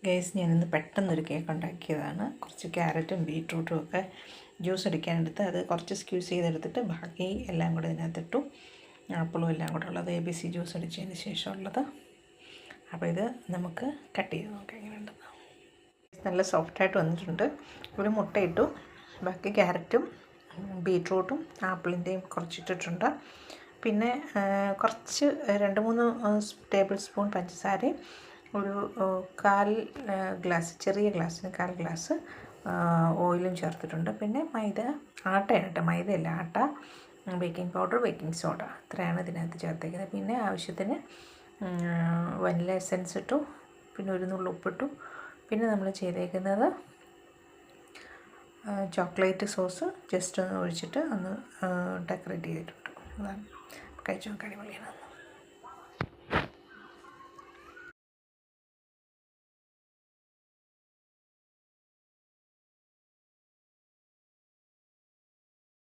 Guys, ഞാനിന്ന് പെട്ടെന്നൊരു cake ഉണ്ടാക്കിയതാണ്. കുറച്ച് ക്യാരറ്റും ബീട്രൂട്ടും ഒക്കെ ജ്യൂസ് അടിക്കാനെടുത്ത് അത് കുറച്ച് സ്ക്യൂസ് ചെയ്തെടുത്തിട്ട് ബാക്കി എല്ലാം കൂടെ ഇതിനകത്തിട്ടു. ആപ്പിളും എല്ലാം കൂടെ ഉള്ളത് ABC ജ്യൂസ് അടിച്ചതിന് ശേഷമുള്ളത്. അപ്പോൾ ഇത് നമുക്ക് കട്ട് ചെയ്ത് നോക്കാം എങ്ങനെയുണ്ടെന്ന്. നല്ല സോഫ്റ്റായിട്ട് വന്നിട്ടുണ്ട്. ഒരു മുട്ട ഇട്ടു, ബാക്കി ക്യാരറ്റും ബീട്രൂട്ടും ആപ്പിളിൻ്റെയും കുറച്ചിട്ടിട്ടുണ്ട്. പിന്നെ കുറച്ച് 2-3 ടേബിൾ സ്പൂൺ പഞ്ചസാരയും ഒരു 1/4 ഗ്ലാസ്, ചെറിയ ഗ്ലാസ്സിന് 1/4 ഗ്ലാസ് ഓയിലും ചേർത്തിട്ടുണ്ട്. പിന്നെ ആട്ടയാണ് കേട്ടോ, മൈദയല്ല, ആട്ട, ബേക്കിംഗ് പൗഡർ, ബേക്കിംഗ് സോഡ, ഇത്രയാണ് ഇതിനകത്ത് ചേർത്തേക്കുന്നത്. പിന്നെ ആവശ്യത്തിന് വനില എസൻസ് ഇട്ടു, പിന്നെ ഒരു നുള്ളു ഉപ്പിട്ടു. പിന്നെ നമ്മൾ ചെയ്തേക്കുന്നത് ചോക്ലേറ്റ് സോസ് ജസ്റ്റ് ഒന്ന് ഒഴിച്ചിട്ട് ഒന്ന് ഡെക്കറേറ്റ് ചെയ്തിട്ടുണ്ട്. അതാണ് കഴിച്ചു നോക്കാൻ അടിപൊളിയാണ്.